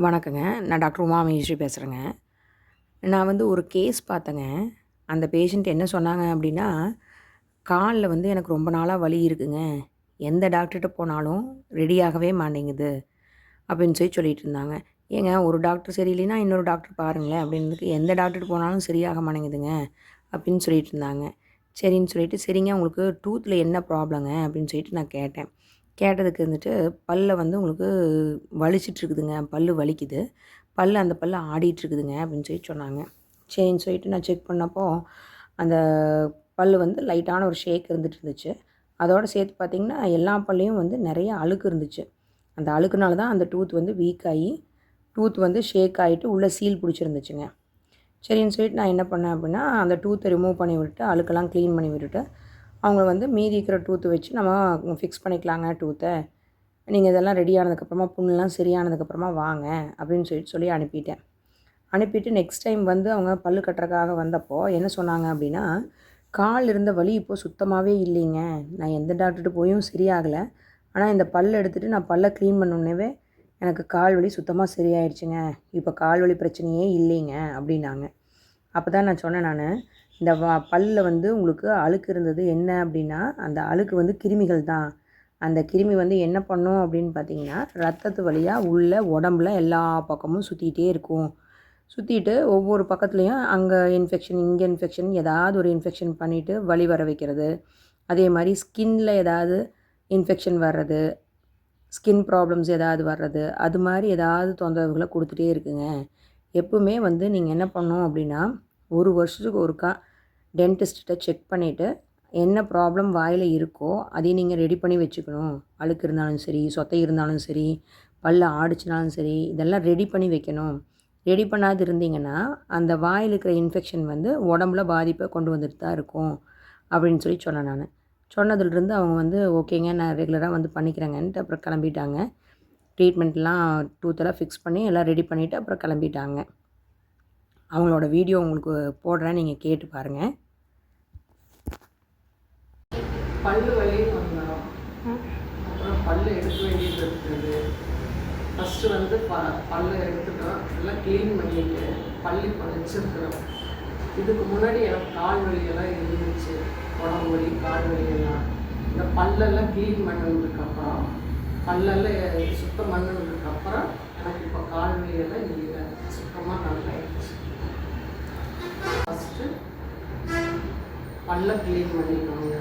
வணக்கங்க. நான் டாக்டர் உமா மகேஸ்வரி பேசுகிறேங்க. நான் வந்து ஒரு கேஸ் பார்த்தேங்க. அந்த பேஷண்ட் என்ன சொன்னாங்க அப்படின்னா, "கால்ல வந்து எனக்கு ரொம்ப நாளா வலி இருக்குங்க. எந்த டாக்டர்ட்ட போனாலும் ரெடியாகவே மாட்டேங்குது." அப்படின்னு சொல்லிட்டு இருந்தாங்க. "ஏங்க ஒரு டாக்டர் சரியில்லைன்னா இன்னொரு டாக்டர் பாருங்களேன்." அப்படின்னதுக்கு, "எந்த டாக்டர்ட்ட போனாலும் சரியாக மாட்டேங்குதுங்க." அப்படின்னு சொல்லிட்டு இருந்தாங்க. சரின்னு சொல்லிட்டு, "சரிங்க உங்களுக்கு டூத்ல என்ன ப்ராப்ளங்க?" அப்படின்னு சொல்லிட்டு நான் கேட்டேன். கேட்டதுக்கு வந்துட்டு, "பல்ல வந்து உங்களுக்கு வலிச்சிட்ருக்குதுங்க. பல்லு வலிக்குது. அந்த பல்லு ஆடிட்டுருக்குதுங்க." அப்படின்னு சொன்னாங்க. சரின்னு சொல்லிட்டு நான் செக் பண்ணப்போ, அந்த பல்லு வந்து லைட்டான ஒரு ஷேக் இருந்துட்டு இருந்துச்சு. அதோடு சேர்த்து பார்த்தீங்கன்னா, எல்லா பல்லையும் வந்து நெறைய அழுக்கு இருந்துச்சு. அந்த அழுக்குனால தான் அந்த டூத் வந்து வீக் ஆயி, டூத் வந்து ஷேக் ஆயிட்டு உள்ள சீல் பிடிச்சிருந்துச்சுங்க. சரின்னு சொல்லிட்டு நான் என்ன பண்ணேன் அப்படின்னா, அந்த டூத்த ரிமூவ் பண்ணி விட்டுட்டு, அழுக்கெல்லாம் க்ளீன் பண்ணி விட்டுட்டு, அவங்கள வந்து மீதி இருக்கிற டூத்த வச்சு நம்ம ஃபிக்ஸ் பண்ணிக்கலாங்க டூத்த. நீங்க இதெல்லாம் ரெடி ஆனதுக்கப்புறமா, புண்ணுலாம் சரியானதுக்கப்புறமா வாங்க அப்படின்னு சொல்லி அனுப்பிட்டேன். அனுப்பிட்டு நெக்ஸ்ட் டைம் வந்து அவங்க பல்லு கட்டுறதுக்காக வந்தப்போ என்ன சொன்னாங்க அப்படின்னா, "கால் இருந்த வலி இப்போ சுத்தமாவே இல்லைங்க. நான் எந்த டாக்டர்ட்ட போயும் சரியாகல. ஆனா இந்த பல்ல எடுத்துட்டு நான் பல்ல க்ளீன் பண்ணோனவே எனக்கு கால் வலி சுத்தமா சரியாயிடுச்சுங்க. இப்போ கால் வலி பிரச்சனையே இல்லைங்க." அப்படின்னாங்க. அப்ப தான் நான் சொன்னேன் நானு, "இந்த பல்லுல வந்து உங்களுக்கு அழுக்கு இருந்தது என்ன அப்படின்னா, அந்த அழுக்கு வந்து கிருமிகள் தான். அந்த கிருமி வந்து என்ன பண்ணும் அப்படின்னு பார்த்தீங்கன்னா, ரத்தத்து வழியா உள்ள உடம்புல எல்லா பக்கமும் சுத்திட்டே இருக்கும். சுத்திட்டு ஒவ்வொரு பக்கத்துலயும் அங்க இன்ஃபெக்ஷன், இங்க இன்ஃபெக்ஷன் ஏதாவது ஒரு இன்ஃபெக்ஷன் பண்ணிட்டு வலி வர வைக்கிறது. அதே மாரி ஸ்கின்ல ஏதாவது இன்ஃபெக்ஷன் வர்றது, ஸ்கின் ப்ராப்ளம்ஸ் ஏதாவது வர்றது, அது மாரி ஏதாவது தொந்தரவுகள குடுத்துட்டே இருக்குங்க. எப்பவுமே வந்து நீங்க என்ன பண்ணணும் அப்படின்னா, 1 வருஷத்துக்கு ஒருக்கா டென்டிஸ்ட்ட செக் பண்ணிட்டு, என்ன ப்ராப்ளம் வாயில இருக்கோ, அதையும் நீங்க ரெடி பண்ணி வச்சுக்கணும். அழுக்கு இருந்தாலும் சரி, சொத்தை இருந்தாலும் சரி, பல்லு ஆடிச்சுனாலும் சரி, இதெல்லாம் ரெடி பண்ணி வைக்கணும். ரெடி பண்ணாது இருந்தீங்கன்னா, அந்த வாயில இருக்கிற இன்ஃபெக்ஷன் வந்து உடம்புல பாதிப்ப கொண்டு வந்துட்டு தான் இருக்கும். அப்படின்னு சொன்னேன் நானு. சொன்னதுலருந்து அவங்க வந்து ஓகேங்க நான் ரெகுலரா வந்து பண்ணிக்கிறேங்கன்ட்டு அப்புறம் கிளம்பிட்டாங்க. ட்ரீட்மெண்ட்லாம் டூத்தெல்லாம் ஃபிக்ஸ் பண்ணி எல்லாம் ரெடி பண்ணிவிட்டு அப்புறம் கிளம்பிட்டாங்க. அவங்களோட வீடியோ உங்களுக்கு போடுறேன். நீங்க கேட்டு பாருங்க. பல்லு வலின்னு வந்தோம். அப்புறம் பல்லு எடுக்க வேண்டியது இருக்குது. ஃபஸ்ட்டு வந்து பல்லை எடுத்துட்டோம், எல்லாம் க்ளீன் பண்ணிட்டு பல்லு இப்போ வச்சுருக்குறோம். இதுக்கு முன்னாடி எனக்கு கால் வலியெல்லாம் இருந்துச்சு, உடம்பு வலி, கால் வலியெல்லாம். இந்த பல்லெல்லாம் க்ளீன் பண்ணதுக்கப்புறம், பல்லெல்லாம் சுத்தம் பண்ணதுக்கப்புறம் எனக்கு இப்போ கால் வலியெல்லாம் இல்லை, சுத்தமாக நல்லாயிடுச்சு. ஃபஸ்ட்டு பல்லை க்ளீன் பண்ணிக்கோங்க.